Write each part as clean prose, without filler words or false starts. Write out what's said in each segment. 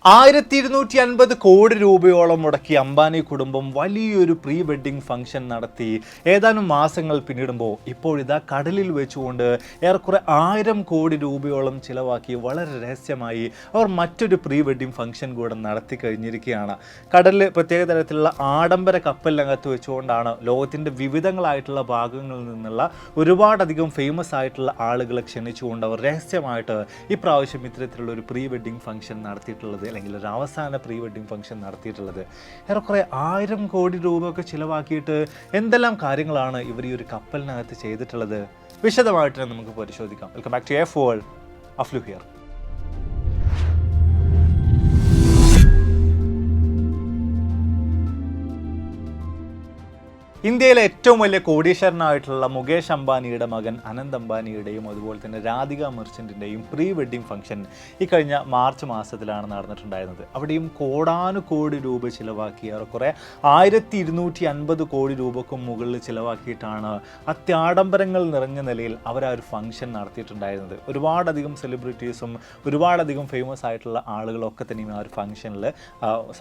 1250 കോടി രൂപയോളം മുടക്കി അംബാനി കുടുംബം വലിയൊരു പ്രീ വെഡ്ഡിംഗ് ഫംഗ്ഷൻ നടത്തി. ഏതാനും മാസങ്ങൾ പിന്നിടുമ്പോൾ ഇപ്പോഴിതാ കടലിൽ വെച്ചുകൊണ്ട് ഏറെക്കുറെ 1000 കോടി രൂപയോളം ചിലവാക്കി വളരെ രഹസ്യമായി അവർ മറ്റൊരു പ്രീ വെഡ്ഡിംഗ് ഫംഗ്ഷൻ കൂടെ നടത്തി കഴിഞ്ഞിരിക്കുകയാണ്. കടലിൽ പ്രത്യേക തരത്തിലുള്ള ആഡംബര കപ്പലിനകത്ത് വെച്ചുകൊണ്ടാണ് ലോകത്തിൻ്റെ വിവിധങ്ങളായിട്ടുള്ള ഭാഗങ്ങളിൽ നിന്നുള്ള ഒരുപാടധികം ഫേമസ് ആയിട്ടുള്ള ആളുകളെ ക്ഷണിച്ചുകൊണ്ട് അവർ രഹസ്യമായിട്ട് ഇപ്രാവശ്യം ഇത്തരത്തിലുള്ള ഒരു പ്രീ വെഡ്ഡിംഗ് ഫംഗ്ഷൻ നടത്തിയിട്ടുള്ളത്, അല്ലെങ്കിൽ ഒരു അവസാന പ്രീ വെഡ്ഡിംഗ് ഫംഗ്ഷൻ നടത്തിയിട്ടുള്ളത്. ഏറെക്കുറെ 1000 കോടി രൂപയൊക്കെ ചിലവാക്കിയിട്ട് എന്തെല്ലാം കാര്യങ്ങളാണ് ഇവർ ഈ ഒരു കപ്പലിനകത്ത് ചെയ്തിട്ടുള്ളത്? വിശദമായിട്ട് നമുക്ക് പരിശോധിക്കാം. Welcome back to F world. അഫ്ലു ഹിയർ. ഇന്ത്യയിലെ ഏറ്റവും വലിയ കോടീശ്വരനായിട്ടുള്ള മുകേഷ് അംബാനിയുടെ മകൻ അനന്ത് അംബാനിയുടെയും അതുപോലെ തന്നെ രാധിക മെർച്ചൻറ്റിൻ്റെയും പ്രീ വെഡ്ഡിംഗ് ഫംഗ്ഷൻ ഈ കഴിഞ്ഞ മാർച്ച് മാസത്തിലാണ് നടന്നിട്ടുണ്ടായിരുന്നത്. അവിടെയും കോടാനുകോടി രൂപ ചിലവാക്കി ഏറെക്കുറെ 1250 കോടി രൂപക്കും മുകളിൽ ചിലവാക്കിയിട്ടാണ് അത്യാഡംബരങ്ങൾ നിറഞ്ഞ നിലയിൽ അവർ ആ ഒരു ഫംഗ്ഷൻ നടത്തിയിട്ടുണ്ടായിരുന്നത്. ഒരുപാടധികം സെലിബ്രിറ്റീസും ഒരുപാടധികം ഫേമസ് ആയിട്ടുള്ള ആളുകളൊക്കെ തന്നെയും ആ ഒരു ഫംഗ്ഷനിൽ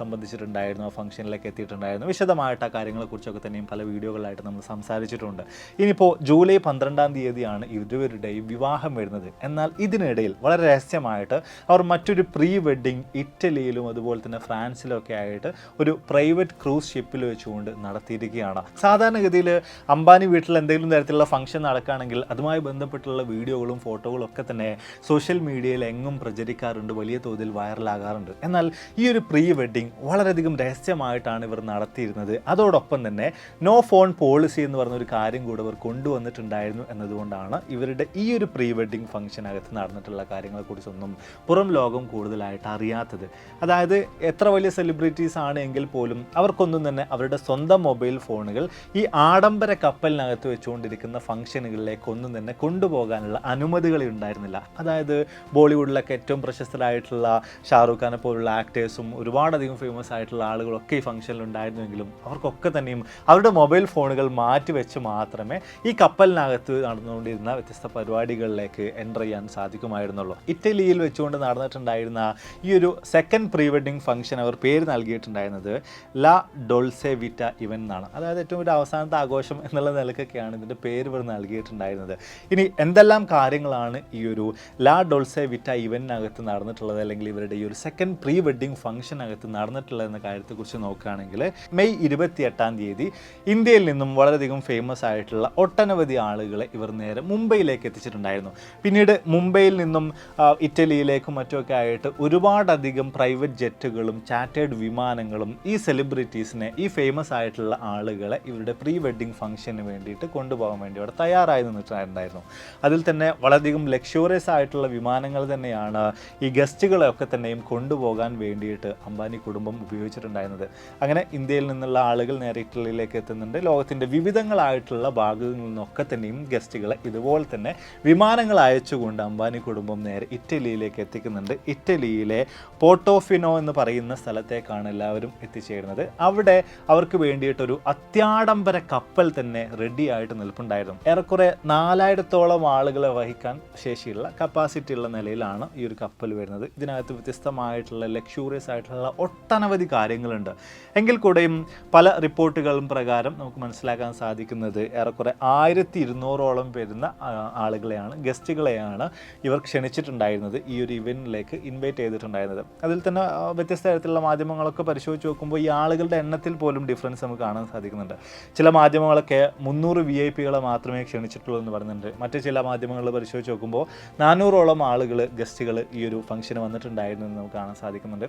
സംബന്ധിച്ചിട്ടുണ്ടായിരുന്നു, ആ ഫംഗ്ഷനിലേക്ക് എത്തിയിട്ടുണ്ടായിരുന്നു. വിശദമായിട്ട് ആ കാര്യങ്ങളെക്കുറിച്ചൊക്കെ തന്നെയും പല വീഡിയോകളായിട്ട് നമ്മൾ സംസാരിച്ചിട്ടുണ്ട്. ഇനിയിപ്പോൾ ജൂലൈ 12-ാം തീയതിയാണ് ഇരുവരുടെയും വിവാഹം വരുന്നത്. എന്നാൽ ഇതിനിടയിൽ വളരെ രഹസ്യമായിട്ട് അവർ മറ്റൊരു പ്രീ വെഡ്ഡിംഗ് ഇറ്റലിയിലും അതുപോലെ തന്നെ ഫ്രാൻസിലൊക്കെ ആയിട്ട് ഒരു പ്രൈവറ്റ് ക്രൂസ് ഷിപ്പിൽ വെച്ചുകൊണ്ട് നടത്തിയിരിക്കുകയാണ്. സാധാരണഗതിയിൽ അംബാനി വീട്ടിൽ എന്തെങ്കിലും തരത്തിലുള്ള ഫംഗ്ഷൻ നടക്കുകയാണെങ്കിൽ അതുമായി ബന്ധപ്പെട്ടുള്ള വീഡിയോകളും ഫോട്ടോകളും ഒക്കെ തന്നെ സോഷ്യൽ മീഡിയയിൽ എങ്ങും പ്രചരിക്കാറുണ്ട്, വലിയ തോതിൽ വൈറലാകാറുണ്ട്. എന്നാൽ ഈ ഒരു പ്രീ വെഡ്ഡിംഗ് വളരെയധികം രഹസ്യമായിട്ടാണ് ഇവർ നടത്തിയിരുന്നത്. അതോടൊപ്പം തന്നെ നോ ഫോൺ പോളിസി എന്ന് പറഞ്ഞൊരു കാര്യം കൂടെ അവർ കൊണ്ടുവന്നിട്ടുണ്ടായിരുന്നു എന്നതുകൊണ്ടാണ് ഇവരുടെ ഈ ഒരു പ്രീ വെഡ്ഡിംഗ് ഫംഗ്ഷനകത്ത് നടന്നിട്ടുള്ള കാര്യങ്ങളെക്കുറിച്ചൊന്നും പുറം ലോകം കൂടുതലായിട്ട് അറിയാത്തത്. അതായത് എത്ര വലിയ സെലിബ്രിറ്റീസ് ആണ് എങ്കിൽ പോലും അവർക്കൊന്നും തന്നെ അവരുടെ സ്വന്തം മൊബൈൽ ഫോണുകൾ ഈ ആഡംബര കപ്പലിനകത്ത് വെച്ചുകൊണ്ടിരിക്കുന്ന ഫംഗ്ഷനുകളിലേക്കൊന്നും തന്നെ കൊണ്ടുപോകാനുള്ള അനുമതികൾ ഉണ്ടായിരുന്നില്ല. അതായത് ബോളിവുഡിലൊക്കെ ഏറ്റവും പ്രശസ്തരായിട്ടുള്ള ഷാറൂഖ് ഖാനെ പോലുള്ള ആക്ടേഴ്സും ഒരുപാടധികം ഫേമസ് ആയിട്ടുള്ള ആളുകളൊക്കെ ഈ ഫംഗ്ഷനിൽ ഉണ്ടായിരുന്നുവെങ്കിലും അവർക്കൊക്കെ തന്നെയും അവരുടെ മൊബൈൽ ഫോണുകൾ മാറ്റിവെച്ച് മാത്രമേ ഈ കപ്പലിനകത്ത് നടന്നുകൊണ്ടിരുന്ന വ്യത്യസ്ത പരിപാടികളിലേക്ക് എൻ്റർ ചെയ്യാൻ സാധിക്കുമായിരുന്നുള്ളൂ. ഇറ്റലിയിൽ വെച്ചുകൊണ്ട് നടന്നിട്ടുണ്ടായിരുന്ന ഈ ഒരു സെക്കൻഡ് പ്രീ വെഡ്ഡിംഗ് ഫംഗ്ഷൻ അവർ പേര് നൽകിയിട്ടുണ്ടായിരുന്നത് ലാ ഡോൾസെ വിറ്റ ഇവൻ്റ് എന്നാണ്. അതായത് ഏറ്റവും ഒരു അവസാനത്തെ ആഘോഷം എന്നുള്ള നിലക്കൊക്കെയാണ് ഇതിൻ്റെ പേര് ഇവർ നൽകിയിട്ടുണ്ടായിരുന്നത്. ഇനി എന്തെല്ലാം കാര്യങ്ങളാണ് ഈ ഒരു ലാ ഡോൾസെ വിറ്റ ഇവൻറ്റിനകത്ത് നടന്നിട്ടുള്ളത്, അല്ലെങ്കിൽ ഇവരുടെ ഈ ഒരു സെക്കൻഡ് പ്രീ വെഡ്ഡിംഗ് ഫംഗ്ഷനകത്ത് നടന്നിട്ടുള്ളത് എന്ന കാര്യത്തെക്കുറിച്ച് നോക്കുകയാണെങ്കിൽ മെയ് 28-ാം തീയതി ഇന്ത്യയിൽ നിന്നും വളരെയധികം ഫേമസ് ആയിട്ടുള്ള ഒട്ടനവധി ആളുകളെ ഇവർ നേരെ മുംബൈയിലേക്ക് എത്തിച്ചിട്ടുണ്ടായിരുന്നു. പിന്നീട് മുംബൈയിൽ നിന്നും ഇറ്റലിയിലേക്കും മറ്റുമൊക്കെ ആയിട്ട് ഒരുപാടധികം പ്രൈവറ്റ് ജെറ്റുകളും ചാറ്റേഡ് വിമാനങ്ങളും ഈ സെലിബ്രിറ്റീസിനെ, ഈ ഫേമസ് ആയിട്ടുള്ള ആളുകളെ ഇവരുടെ പ്രീ വെഡ്ഡിംഗ് ഫംഗ്ഷന് വേണ്ടിയിട്ട് കൊണ്ടുപോകാൻ വേണ്ടി അവിടെ തയ്യാറായി നിന്നിട്ടുണ്ടായിരുന്നു. അതിൽ തന്നെ വളരെയധികം ലക്ഷറിയസ് ആയിട്ടുള്ള വിമാനങ്ങൾ തന്നെയാണ് ഈ ഗസ്റ്റുകളെയൊക്കെ തന്നെയും കൊണ്ടുപോകാൻ വേണ്ടിയിട്ട് അംബാനി കുടുംബം ഉപയോഗിച്ചിട്ടുണ്ടായിരുന്നത്. അങ്ങനെ ഇന്ത്യയിൽ നിന്നുള്ള ആളുകൾ നേരെ ഇറ്റലിയിലേക്ക് എത്തുന്നുണ്ട്. ലോകത്തിൻ്റെ വിവിധങ്ങളായിട്ടുള്ള ഭാഗങ്ങളിൽ നിന്നൊക്കെ തന്നെയും ഗസ്റ്റുകളെ ഇതുപോലെ തന്നെ വിമാനങ്ങൾ അയച്ചുകൊണ്ട് അംബാനി കുടുംബം നേരെ ഇറ്റലിയിലേക്ക് എത്തിക്കുന്നുണ്ട്. ഇറ്റലിയിലെ പോർട്ടോഫിനോ എന്ന് പറയുന്ന സ്ഥലത്തേക്കാണ് എല്ലാവരും എത്തിച്ചേരുന്നത്. അവിടെ അവർക്ക് വേണ്ടിയിട്ടൊരു അത്യാഡംബര കപ്പൽ തന്നെ റെഡി ആയിട്ട് നിൽപ്പുണ്ടായിരുന്നു. ഏറെക്കുറെ 4000-ഓളം ആളുകളെ വഹിക്കാൻ ശേഷിയുള്ള കപ്പാസിറ്റി ഉള്ള നിലയിലാണ് ഈ ഒരു കപ്പൽ വരുന്നത്. ഇതിനകത്ത് വ്യത്യസ്തമായിട്ടുള്ള ലക്ഷൂറിയസ് ആയിട്ടുള്ള ഒട്ടനവധി കാര്യങ്ങളുണ്ട്. എങ്കിൽ കൂടെയും പല റിപ്പോർട്ടുകളും പ്രകാരം നമുക്ക് മനസ്സിലാക്കാൻ സാധിക്കുന്നത് ഏറെക്കുറെ 1200-ഓളം വരുന്ന ആളുകളെയാണ്, ഗസ്റ്റുകളെയാണ് ഇവർ ക്ഷണിച്ചിട്ടുണ്ടായിരുന്നത്, ഈ ഒരു ഇവൻറ്റിലേക്ക് ഇൻവൈറ്റ് ചെയ്തിട്ടുണ്ടായിരുന്നത്. അതിൽ തന്നെ വ്യത്യസ്ത തരത്തിലുള്ള മാധ്യമങ്ങളൊക്കെ പരിശോധിച്ച് നോക്കുമ്പോൾ ഈ ആളുകളുടെ എണ്ണത്തിൽ പോലും ഡിഫറൻസ് നമുക്ക് കാണാൻ സാധിക്കുന്നുണ്ട്. ചില മാധ്യമങ്ങളൊക്കെ 300 VIP-കളെ മാത്രമേ ക്ഷണിച്ചിട്ടുള്ളൂ എന്ന് പറയുന്നുണ്ട്. മറ്റ് ചില മാധ്യമങ്ങൾ പരിശോധിച്ച് നോക്കുമ്പോൾ 400-ഓളം ആളുകൾ, ഗസ്റ്റുകൾ ഈ ഒരു ഫംഗ്ഷന് വന്നിട്ടുണ്ടായിരുന്നു എന്ന് നമുക്ക് കാണാൻ സാധിക്കുന്നുണ്ട്.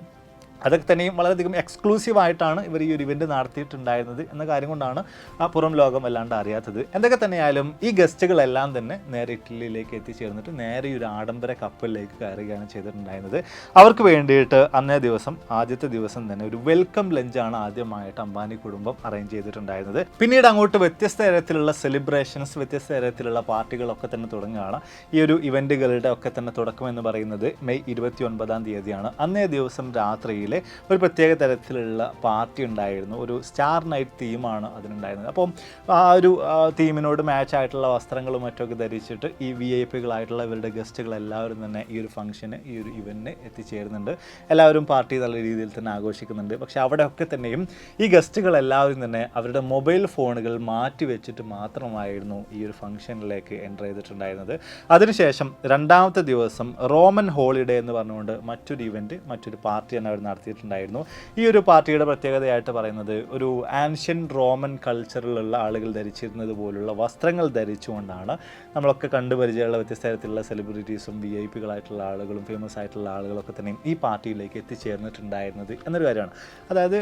അതൊക്കെ തന്നെയും വളരെയധികം എക്സ്ക്ലൂസീവായിട്ടാണ് ഇവർ ഈ ഒരു ഇവൻറ്റ് നടത്തിയിട്ടുണ്ടായിരുന്നത് എന്ന കാര്യം കൊണ്ടാണ് ആ പുറം ലോകം അല്ലാണ്ട് അറിയാത്തത്. എന്തൊക്കെ തന്നെയായാലും ഈ ഗസ്റ്റുകളെല്ലാം തന്നെ നേരെ ഇറ്റലിയിലേക്ക് എത്തിച്ചേർന്നിട്ട് നേരെ ഒരു ആഡംബര കപ്പലിലേക്ക് കയറുകയാണ് ചെയ്തിട്ടുണ്ടായിരുന്നത്. അവർക്ക് വേണ്ടിയിട്ട് അന്നേ ദിവസം, ആദ്യത്തെ ദിവസം തന്നെ ഒരു വെൽക്കം ലഞ്ചാണ് ആദ്യമായിട്ട് അംബാനി കുടുംബം അറേഞ്ച് ചെയ്തിട്ടുണ്ടായിരുന്നത്. പിന്നീട് അങ്ങോട്ട് വ്യത്യസ്ത തരത്തിലുള്ള സെലിബ്രേഷൻസ്, വ്യത്യസ്ത തരത്തിലുള്ള പാർട്ടികളൊക്കെ തന്നെ തുടങ്ങുകയാണ്. ഈ ഒരു ഇവൻറ്റുകളുടെ ഒക്കെ തന്നെ തുടക്കം എന്ന് പറയുന്നത് മെയ് 29-ാം തീയതിയാണ്. അന്നേ ദിവസം രാത്രിയിൽ പാർട്ടിയിൽ ഒരു പ്രത്യേക തരത്തിലുള്ള പാർട്ടി ഉണ്ടായിരുന്നു. ഒരു സ്റ്റാർ നൈറ്റ് തീമാണ് അതിനുണ്ടായിരുന്നത്. അപ്പം ആ ഒരു തീമിനോട് മാച്ച് ആയിട്ടുള്ള വസ്ത്രങ്ങളും മറ്റൊക്കെ ധരിച്ചിട്ട് ഈ VIP കളായിട്ടുള്ള ഇവരുടെ ഗസ്റ്റുകൾ എല്ലാവരും തന്നെ ഈ ഒരു ഫംഗ്ഷന്, ഈ ഒരു ഇവൻറ്റിന് എത്തിച്ചേരുന്നുണ്ട്. എല്ലാവരും പാർട്ടി നല്ല രീതിയിൽ തന്നെ ആഘോഷിക്കുന്നുണ്ട്. പക്ഷേ അവിടെയൊക്കെ തന്നെയും ഈ ഗസ്റ്റുകൾ എല്ലാവരും തന്നെ അവരുടെ മൊബൈൽ ഫോണുകൾ മാറ്റി വെച്ചിട്ട് മാത്രമായിരുന്നു ഈ ഒരു ഫംഗ്ഷനിലേക്ക് എൻ്റർ ചെയ്തിട്ടുണ്ടായിരുന്നത്. അതിനുശേഷം രണ്ടാമത്തെ ദിവസം റോമൻ ഹോളിഡേ എന്ന് പറഞ്ഞുകൊണ്ട് മറ്റൊരു ഇവൻറ്റ്, മറ്റൊരു പാർട്ടി തന്നെ അവർ നടത്തിയിട്ടുണ്ടായിരുന്നു. ഈ ഒരു പാർട്ടിയുടെ പ്രത്യേകതയായിട്ട് പറയുന്നത് ഒരു ആൻഷ്യൻ റോമൻ കൾച്ചറിലുള്ള ആളുകൾ ധരിച്ചിരുന്നത് പോലുള്ള വസ്ത്രങ്ങൾ ധരിച്ചുകൊണ്ടാണ് നമ്മളൊക്കെ കണ്ടുപരിചയമുള്ള വ്യത്യസ്ത തരത്തിലുള്ള സെലിബ്രിറ്റീസും VIP കളായിട്ടുള്ള ആളുകളും ഫേമസ് ആയിട്ടുള്ള ആളുകളൊക്കെ തന്നെയും ഈ പാർട്ടിയിലേക്ക് എത്തിച്ചേർന്നിട്ടുണ്ടായിരുന്നത് എന്നൊരു കാര്യമാണ്. അതായത്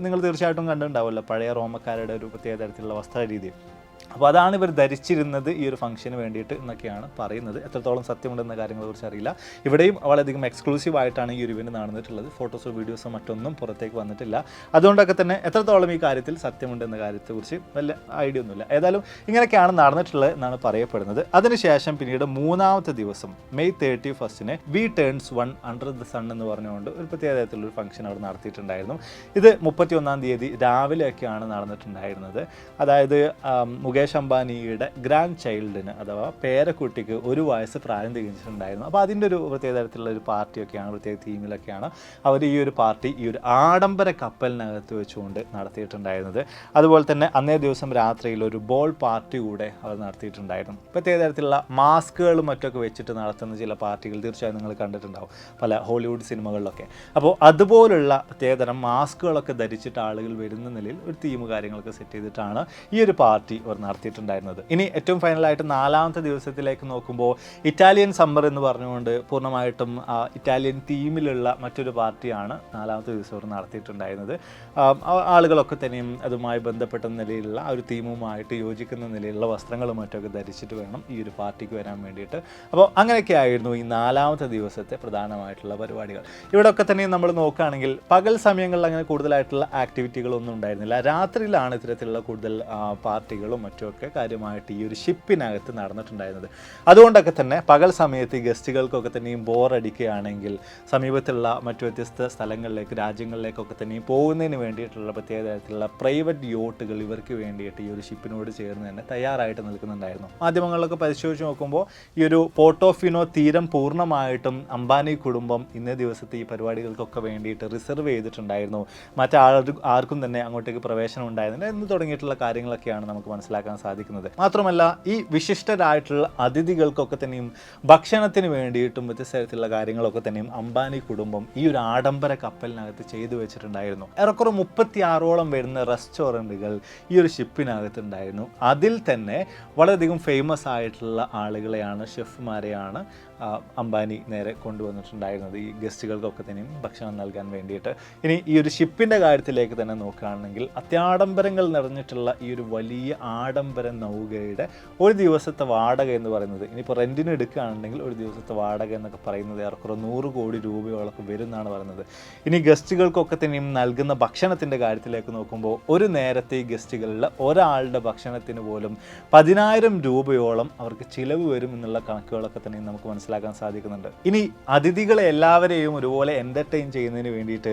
നിങ്ങൾ തീർച്ചയായിട്ടും കണ്ടിട്ടുണ്ടാവുമല്ലോ പഴയ റോമക്കാരുടെ ഒരു പ്രത്യേക തരത്തിലുള്ള വസ്ത്ര രീതി. അപ്പോൾ അതാണ് ഇവർ ധരിച്ചിരുന്നത് ഈ ഒരു ഫംഗ്ഷന് വേണ്ടിയിട്ട് എന്നൊക്കെയാണ് പറയുന്നത്. എത്രത്തോളം സത്യമുണ്ടെന്ന കാര്യങ്ങളെക്കുറിച്ച് അറിയില്ല. ഇവിടെയും വളരെയധികം എക്സ്ക്ലൂസീവ് ആയിട്ടാണ് ഈ ഒരു ഇവൻറ്റ് നടന്നിട്ടുള്ളത്. ഫോട്ടോസോ വീഡിയോസോ മറ്റൊന്നും പുറത്തേക്ക് വന്നിട്ടില്ല. അതുകൊണ്ടൊക്കെ തന്നെ എത്രത്തോളം ഈ കാര്യത്തിൽ സത്യമുണ്ടെന്ന കാര്യത്തെക്കുറിച്ച് വലിയ ഐഡിയ ഒന്നുമില്ല. ഏതായാലും ഇങ്ങനെയൊക്കെയാണ് നടന്നിട്ടുള്ളത് എന്നാണ് പറയപ്പെടുന്നത്. അതിനുശേഷം പിന്നീട് മൂന്നാമത്തെ ദിവസം May 31 we turns 1 under the sun എന്ന് പറഞ്ഞുകൊണ്ട് ഒരു പ്രത്യേക തരത്തിലൊരു ഫംഗ്ഷൻ അവിടെ നടത്തിയിട്ടുണ്ടായിരുന്നു. ഇത് 31-ാം തീയതി രാവിലെയൊക്കെയാണ് നടന്നിട്ടുണ്ടായിരുന്നത്. അതായത് മുകേഷ് അംബാനിയുടെ ഗ്രാൻഡ് ചൈൽഡിന് അഥവാ പേരക്കുട്ടിക്ക് 1 വയസ്സ് പ്രായം തികച്ചിട്ടുണ്ടായിരുന്നു. അപ്പോൾ അതിൻ്റെ ഒരു പ്രത്യേക തരത്തിലുള്ള ഒരു പാർട്ടിയൊക്കെയാണ്, പ്രത്യേക തീമിലൊക്കെയാണ് അവർ ഈ ഒരു പാർട്ടി ഈ ഒരു ആഡംബര കപ്പലിനകത്ത് വെച്ചുകൊണ്ട് നടത്തിയിട്ടുണ്ടായിരുന്നത്. അതുപോലെ തന്നെ അന്നേ ദിവസം രാത്രിയിൽ ഒരു ബോൾ പാർട്ടി കൂടെ അവർ നടത്തിയിട്ടുണ്ടായിരുന്നു. പ്രത്യേക തരത്തിലുള്ള മാസ്കുകളും മറ്റൊക്കെ വെച്ചിട്ട് നടത്തുന്ന ചില പാർട്ടികൾ തീർച്ചയായും നിങ്ങൾ കണ്ടിട്ടുണ്ടാവും പല ഹോളിവുഡ് സിനിമകളിലൊക്കെ. അപ്പോൾ അതുപോലുള്ള പ്രത്യേകതരം മാസ്കുകളൊക്കെ ധരിച്ചിട്ട് ആളുകൾ വരുന്ന നിലയിൽ ഒരു തീം കാര്യങ്ങളൊക്കെ സെറ്റ് ചെയ്തിട്ടാണ് ഈ ഒരു പാർട്ടി അവർ നടത്തിയിട്ടുണ്ടായിരുന്നത്. ഇനി ഏറ്റവും ഫൈനലായിട്ട് 4ാമത്തെ ദിവസത്തിലേക്ക് നോക്കുമ്പോൾ ഇറ്റാലിയൻ സമ്മർ എന്ന് പറഞ്ഞുകൊണ്ട് പൂർണ്ണമായിട്ടും ഇറ്റാലിയൻ തീമിലുള്ള മറ്റൊരു പാർട്ടിയാണ് 4ാമത്തെ ദിവസം അവർ നടത്തിയിട്ടുണ്ടായിരുന്നത്. ആളുകളൊക്കെ തന്നെയും അതുമായി ബന്ധപ്പെട്ട നിലയിലുള്ള ആ ഒരു തീമുമായിട്ട് യോജിക്കുന്ന നിലയിലുള്ള വസ്ത്രങ്ങളും മറ്റൊക്കെ ധരിച്ചിട്ട് വേണം ഈ ഒരു പാർട്ടിക്ക് വരാൻ വേണ്ടിയിട്ട്. അപ്പോൾ അങ്ങനെയൊക്കെ ആയിരുന്നു ഈ 4ാമത്തെ ദിവസത്തെ പ്രധാനമായിട്ടുള്ള പരിപാടികൾ. ഇവിടെയൊക്കെ തന്നെ നമ്മൾ നോക്കുകയാണെങ്കിൽ പകൽ സമയങ്ങളിൽ അങ്ങനെ കൂടുതലായിട്ടുള്ള ആക്ടിവിറ്റികളൊന്നും ഉണ്ടായിരുന്നില്ല. രാത്രിയിലാണ് ഇത്തരത്തിലുള്ള കൂടുതൽ പാർട്ടികളും മറ്റുമൊക്കെ കാര്യമായിട്ട് ഈ ഒരു ഷിപ്പിനകത്ത് നടന്നിട്ടുണ്ടായിരുന്നത്. അതുകൊണ്ടൊക്കെ തന്നെ പകൽ സമയത്ത് ഈ ഗസ്റ്റുകൾക്കൊക്കെ തന്നെയും ബോറടിക്കുകയാണെങ്കിൽ സമീപത്തുള്ള മറ്റു വ്യത്യസ്ത സ്ഥലങ്ങളിലേക്ക്, രാജ്യങ്ങളിലേക്കൊക്കെ തന്നെയും പോകുന്നതിന് വേണ്ടിയിട്ടുള്ള പ്രത്യേക തരത്തിലുള്ള പ്രൈവറ്റ് യോട്ടുകൾ ഇവർക്ക് വേണ്ടിയിട്ട് ഈ ഒരു ഷിപ്പിനോട് ചേർന്ന് തന്നെ തയ്യാറായിട്ട് നിൽക്കുന്നുണ്ടായിരുന്നു. മാധ്യമങ്ങളിലൊക്കെ പരിശോധിച്ച് നോക്കുമ്പോൾ ഈ ഒരു പോർട്ടോഫിനോ തീരം പൂർണ്ണമായിട്ടും അംബാനി കുടുംബം ഇന്നേ ദിവസത്തെ ഈ പരിപാടികൾക്കൊക്കെ വേണ്ടിയിട്ട് റിസർവ് ചെയ്തിട്ടുണ്ടായിരുന്നു. ആർക്കും തന്നെ അങ്ങോട്ടേക്ക് പ്രവേശനം ഉണ്ടായിരുന്നില്ല എന്ന് തുടങ്ങിയിട്ടുള്ള കാര്യങ്ങളൊക്കെയാണ് നമുക്ക് മനസ്സിലാക്കാൻ സാധിക്കുന്നത്. മാത്രമല്ല ഈ വിശിഷ്ടരായിട്ടുള്ള അതിഥികൾക്കൊക്കെ തന്നെയും ഭക്ഷണത്തിന് വേണ്ടിയിട്ടും വ്യത്യസ്ത തരത്തിലുള്ള കാര്യങ്ങളൊക്കെ തന്നെയും അംബാനി കുടുംബം ഈ ഒരു ആഡംബര കപ്പലിനകത്ത് ചെയ്തു വെച്ചിട്ടുണ്ടായിരുന്നു. ഏറെക്കുറെ 36ഓളം വരുന്ന റെസ്റ്റോറൻറ്റുകൾ ഈ ഒരു ഷിപ്പിനകത്തുണ്ടായിരുന്നു. അതിൽ തന്നെ വളരെയധികം ഫേമസ് ആയിട്ടുള്ള ആളുകളെയാണ്, ഷെഫ്മാരെയാണ് അംബാനി നേരെ കൊണ്ടുവന്നിട്ടുണ്ടായിരുന്നത് ഈ ഗസ്റ്റുകൾക്കൊക്കെ തന്നെയും ഭക്ഷണം നൽകാൻ വേണ്ടിയിട്ട്. ഇനി ഈ ഒരു ഷിപ്പിൻ്റെ കാര്യത്തിലേക്ക് തന്നെ നോക്കുകയാണെങ്കിൽ അത്യാഡംബരങ്ങൾ നിറഞ്ഞിട്ടുള്ള ഈ ഒരു വലിയ ആഡംബര നൗകയുടെ ഒരു ദിവസത്തെ വാടക എന്ന് പറയുന്നത്, ഇനിയിപ്പോൾ റെൻറ്റിന് എടുക്കുകയാണെങ്കിൽ ഒരു ദിവസത്തെ വാടക എന്നൊക്കെ പറയുന്നത് ഏറെക്കുറെ 100 കോടി രൂപയോളൊക്കെ വരും എന്നാണ് പറയുന്നത്. ഇനി ഗസ്റ്റുകൾക്കൊക്കെ തന്നെയും നൽകുന്ന ഭക്ഷണത്തിൻ്റെ കാര്യത്തിലേക്ക് നോക്കുമ്പോൾ ഒരു നേരത്തെ ഈ ഗസ്റ്റുകളിൽ ഒരാളുടെ ഭക്ഷണത്തിന് പോലും 10,000 രൂപയോളം അവർക്ക് ചിലവ് വരും എന്നുള്ള കണക്കുകളൊക്കെ തന്നെയും നമുക്ക് മനസ്സിലാക്കാൻ സാധിക്കുന്നുണ്ട്. ഇനി അതിഥികളെ എല്ലാവരെയും ഒരുപോലെ എൻ്റർടൈൻ ചെയ്യുന്നതിന് വേണ്ടിയിട്ട്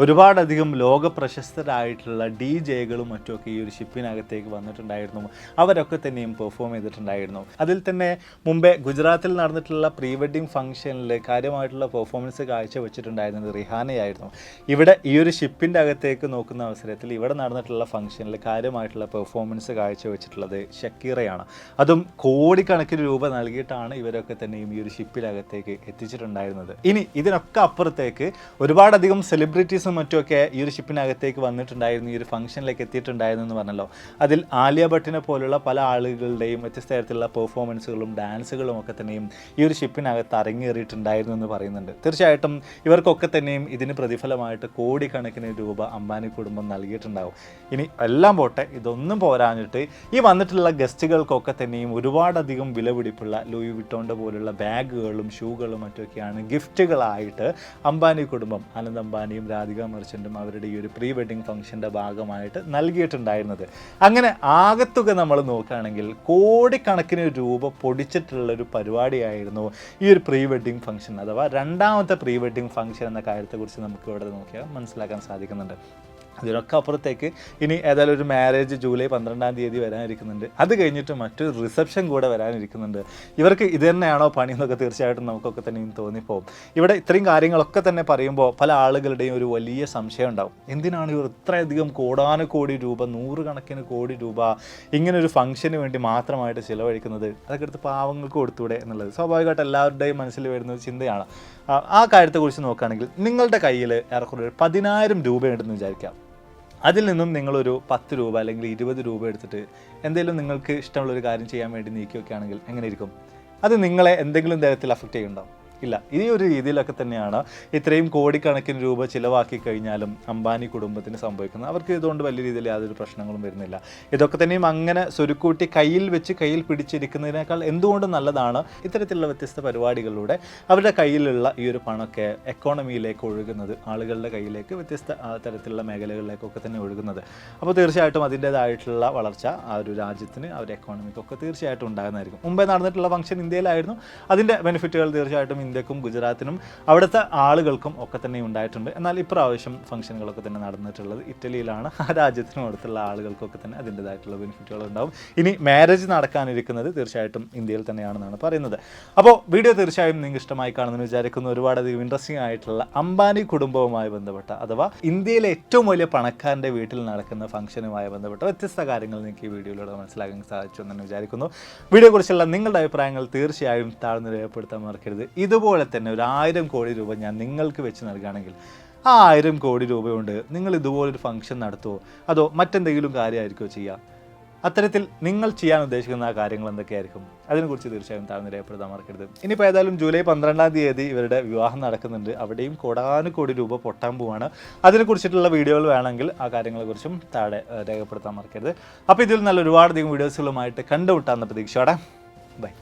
ഒരുപാടധികം ലോക പ്രശസ്തരായിട്ടുള്ള DJകളും മറ്റുമൊക്കെ ഈ ഒരു ഷിപ്പിനകത്തേക്ക് വന്നിട്ടുണ്ടായിരുന്നു. അവരൊക്കെ തന്നെയും പെർഫോം ചെയ്തിട്ടുണ്ടായിരുന്നു. അതിൽ തന്നെ മുമ്പേ ഗുജറാത്തിൽ നടന്നിട്ടുള്ള പ്രീ വെഡിങ് ഫംഗ്ഷനിൽ കാര്യമായിട്ടുള്ള പെർഫോമൻസ് കാഴ്ചവെച്ചിട്ടുണ്ടായിരുന്നത് റിഹാനയായിരുന്നു. ഇവിടെ ഈ ഒരു ഷിപ്പിൻ്റെ അകത്തേക്ക് നോക്കുന്ന അവസരത്തിൽ ഇവിടെ നടന്നിട്ടുള്ള ഫംഗ്ഷനിൽ കാര്യമായിട്ടുള്ള പെർഫോമൻസ് കാഴ്ചവെച്ചിട്ടുള്ളത് ഷക്കീറയാണ്. അതും കോടിക്കണക്കിന് രൂപ നൽകിയിട്ടാണ് ഇവരൊക്കെ തന്നെയും ഈ ഒരു ഷിപ്പിനകത്തേക്ക് എത്തിച്ചിട്ടുണ്ടായിരുന്നത്. ഇനി ഇതിനൊക്കെ അപ്പുറത്തേക്ക് ഒരുപാടധികം സെലിബ്രിറ്റീസും മറ്റുമൊക്കെ ഈ ഒരു ഷിപ്പിനകത്തേക്ക് വന്നിട്ടുണ്ടായിരുന്നു, ഈ ഒരു ഫംഗ്ഷനിലേക്ക് എത്തിയിട്ടുണ്ടായിരുന്നു എന്ന് പറഞ്ഞല്ലോ. അതിൽ ആലിയ ഭട്ടിനെ പോലുള്ള പല ആളുകളുടെയും വ്യത്യസ്ത തരത്തിലുള്ള പെർഫോമൻസുകളും ഡാൻസുകളും ഒക്കെ തന്നെയും ഈ ഒരു ഷിപ്പിനകത്ത് അരങ്ങേറിയിട്ടുണ്ടായിരുന്നു എന്ന് പറയുന്നുണ്ട്. തീർച്ചയായിട്ടും ഇവർക്കൊക്കെ തന്നെയും ഇതിന് പ്രതിഫലമായിട്ട് കോടിക്കണക്കിന് രൂപ അംബാനി കുടുംബം നൽകിയിട്ടുണ്ടാവും. ഇനി എല്ലാം പോട്ടെ, ഇതൊന്നും പോരാഞ്ഞിട്ട് ഈ വന്നിട്ടുള്ള ഗസ്റ്റുകൾക്കൊക്കെ തന്നെയും ഒരുപാടധികം വിലപിടിപ്പുള്ള ലൂയി വിറ്റോൻ്റെ പോലുള്ള ബാഗ് ബാഗുകളും ഷൂകളും മറ്റൊക്കെയാണ് ഗിഫ്റ്റുകളായിട്ട് അംബാനി കുടുംബം, അനന്ത് അംബാനിയും രാധിക മെർച്ചൻറ്റും അവരുടെ ഈ ഒരു പ്രീ വെഡിങ് ഫംഗ്ഷൻ്റെ ഭാഗമായിട്ട് നൽകിയിട്ടുണ്ടായിരുന്നത്. അങ്ങനെ ആകത്തുക നമ്മൾ നോക്കുകയാണെങ്കിൽ കോടിക്കണക്കിന് രൂപ പൊടിച്ചിട്ടുള്ളൊരു പരിപാടിയായിരുന്നു ഈ ഒരു പ്രീ വെഡിങ് ഫംഗ്ഷൻ, അഥവാ രണ്ടാമത്തെ പ്രീ വെഡിങ് ഫംഗ്ഷൻ എന്ന കാര്യത്തെക്കുറിച്ച് നമുക്ക് ഇവിടെ നോക്കിയാൽ മനസ്സിലാക്കാൻ സാധിക്കുന്നുണ്ട്. അതിനൊക്കെ അപ്പുറത്തേക്ക് ഇനി ഏതായാലും ഒരു മാരേജ് ജൂലൈ 12-ാം തീയതി വരാനിരിക്കുന്നുണ്ട്. അത് കഴിഞ്ഞിട്ട് മറ്റൊരു റിസപ്ഷൻ കൂടെ വരാനിരിക്കുന്നുണ്ട്. ഇവർക്ക് ഇത് തന്നെയാണോ പണി എന്നൊക്കെ തീർച്ചയായിട്ടും നമുക്കൊക്കെ തന്നെയും തോന്നിപ്പോവും. ഇവിടെ ഇത്രയും കാര്യങ്ങളൊക്കെ തന്നെ പറയുമ്പോൾ പല ആളുകളുടെയും ഒരു വലിയ സംശയം ഉണ്ടാവും. എന്തിനാണ് ഇവർ ഇത്രയധികം കോടാനുകോടി രൂപ, 100 കണക്കിന് കോടി രൂപ ഇങ്ങനൊരു ഫംഗ്ഷന് വേണ്ടി മാത്രമായിട്ട് ചിലവഴിക്കുന്നത്? അതൊക്കെ എടുത്ത് പാവങ്ങൾക്ക് കൊടുത്തൂടെ എന്നുള്ളത് സ്വാഭാവികമായിട്ട് എല്ലാവരുടെയും മനസ്സിൽ വരുന്ന ഒരു ചിന്തയാണ്. ആ കാര്യത്തെക്കുറിച്ച് നോക്കുകയാണെങ്കിൽ നിങ്ങളുടെ കയ്യിൽ ഏറെക്കുറെ 10,000 രൂപയുണ്ടെന്ന് വിചാരിക്കാം. അതിൽ നിന്നും നിങ്ങളൊരു 10 രൂപ അല്ലെങ്കിൽ 20 രൂപ എടുത്തിട്ട് എന്തെങ്കിലും നിങ്ങൾക്ക് ഇഷ്ടമുള്ളൊരു കാര്യം ചെയ്യാൻ വേണ്ടി നീക്കിയൊക്കെയാണെങ്കിൽ എങ്ങനെ ഇരിക്കും? അത് നിങ്ങളെ എന്തെങ്കിലും തരത്തിൽ അഫക്റ്റ് ചെയ്യുന്നുണ്ടാവും? ഇല്ല. ഈ ഒരു രീതിയിലൊക്കെ തന്നെയാണ് ഇത്രയും കോടിക്കണക്കിന് രൂപ ചിലവാക്കി കഴിഞ്ഞാലും അംബാനി കുടുംബത്തിന് സംഭവിക്കുന്നത്. അവർക്ക് ഇതുകൊണ്ട് വലിയ രീതിയിൽ യാതൊരു പ്രശ്നങ്ങളും വരുന്നില്ല. ഇതൊക്കെ തന്നെയും അങ്ങനെ സ്വരുക്കൂട്ടി കയ്യിൽ വെച്ച് കയ്യിൽ പിടിച്ചിരിക്കുന്നതിനേക്കാൾ എന്തുകൊണ്ടും നല്ലതാണ് ഇത്തരത്തിലുള്ള വ്യത്യസ്ത പരിപാടികളിലൂടെ അവരുടെ കയ്യിലുള്ള ഈ ഒരു പണമൊക്കെ എക്കോണമിയിലേക്ക് ഒഴുകുന്നത്, ആളുകളുടെ കയ്യിലേക്ക് വ്യത്യസ്ത തരത്തിലുള്ള മേഖലകളിലേക്കൊക്കെ തന്നെ ഒഴുകുന്നത്. അപ്പോൾ തീർച്ചയായിട്ടും അതിൻ്റേതായിട്ടുള്ള വളർച്ച ആ ഒരു രാജ്യത്തിന്, ആ ഒരു എക്കോണമിക്കൊക്കെ തീർച്ചയായിട്ടും ഉണ്ടാകുന്നതായിരിക്കും. മുമ്പേ നടന്നിട്ടുള്ള ഫംഗ്ഷൻ ഇന്ത്യയിലായിരുന്നു. അതിൻ്റെ ബെനിഫിറ്റുകൾ തീർച്ചയായിട്ടും ഇന്ത്യക്കും ഗുജറാത്തിനും അവിടുത്തെ ആളുകൾക്കും ഒക്കെ തന്നെ ഉണ്ടായിട്ടുണ്ട്. എന്നാൽ ഇപ്രാവശ്യം ഫംഗ്ഷനുകളൊക്കെ തന്നെ നടന്നിട്ടുള്ളത് ഇറ്റലിയിലാണ്. ആ രാജ്യത്തിനും അടുത്തുള്ള ആളുകൾക്കൊക്കെ തന്നെ അതിൻ്റെതായിട്ടുള്ള ബെനിഫിറ്റുകൾ ഉണ്ടാവും. ഇനി മാരേജ് നടക്കാനിരിക്കുന്നത് തീർച്ചയായിട്ടും ഇന്ത്യയിൽ തന്നെയാണെന്നാണ് പറയുന്നത്. അപ്പോൾ വീഡിയോ തീർച്ചയായും നിങ്ങൾക്ക് ഇഷ്ടമായി കാണുമെന്ന് വിചാരിക്കുന്നു. ഒരുപാടധികം ഇൻട്രസ്റ്റിംഗ് ആയിട്ടുള്ള അംബാനി കുടുംബവുമായി ബന്ധപ്പെട്ട, അഥവാ ഇന്ത്യയിലെ ഏറ്റവും വലിയ പണക്കാരൻ്റെ വീട്ടിൽ നടക്കുന്ന ഫംഗ്ഷനുമായി ബന്ധപ്പെട്ട വ്യത്യസ്ത കാര്യങ്ങൾ നിങ്ങൾക്ക് ഈ വീഡിയോയിലൂടെ മനസ്സിലാക്കാൻ സാധിച്ചു എന്ന് വിചാരിക്കുന്നു. വീഡിയോയെക്കുറിച്ചുള്ള നിങ്ങളുടെ അഭിപ്രായങ്ങൾ തീർച്ചയായും താഴ്ന്ന് രേഖപ്പെടുത്താൻ മറക്കരുത്. ഇതുപോലെ തന്നെ ഒരു 1000 കോടി രൂപ ഞാൻ നിങ്ങൾക്ക് വെച്ച് നൽകുകയാണെങ്കിൽ ആ 1000 കോടി രൂപ കൊണ്ട് നിങ്ങൾ ഇതുപോലൊരു ഫംഗ്ഷൻ നടത്തുമോ, അതോ മറ്റെന്തെങ്കിലും കാര്യമായിരിക്കുമോ ചെയ്യുക? അത്തരത്തിൽ നിങ്ങൾ ചെയ്യാൻ ഉദ്ദേശിക്കുന്ന ആ കാര്യങ്ങൾ എന്തൊക്കെയായിരിക്കും? അതിനെക്കുറിച്ച് തീർച്ചയായും താഴ്ന്ന് രേഖപ്പെടുത്താൻ മറക്കരുത്. ഇനിയിപ്പോൾ ഏതായാലും ജൂലൈ 12-ാം തീയതി ഇവരുടെ വിവാഹം നടക്കുന്നുണ്ട്. അവിടെയും കോടാനുകോടി രൂപ പൊട്ടാൻ പോവാണ്. അതിനെക്കുറിച്ചിട്ടുള്ള വീഡിയോകൾ വേണമെങ്കിൽ ആ കാര്യങ്ങളെക്കുറിച്ചും താഴെ രേഖപ്പെടുത്താൻ മറക്കരുത്. അപ്പോൾ ഇതിൽ നല്ല ഒരുപാടധികം വീഡിയോസുകളുമായിട്ട് കണ്ടുമുട്ടാമെന്ന പ്രതീക്ഷയോടെ ബൈ.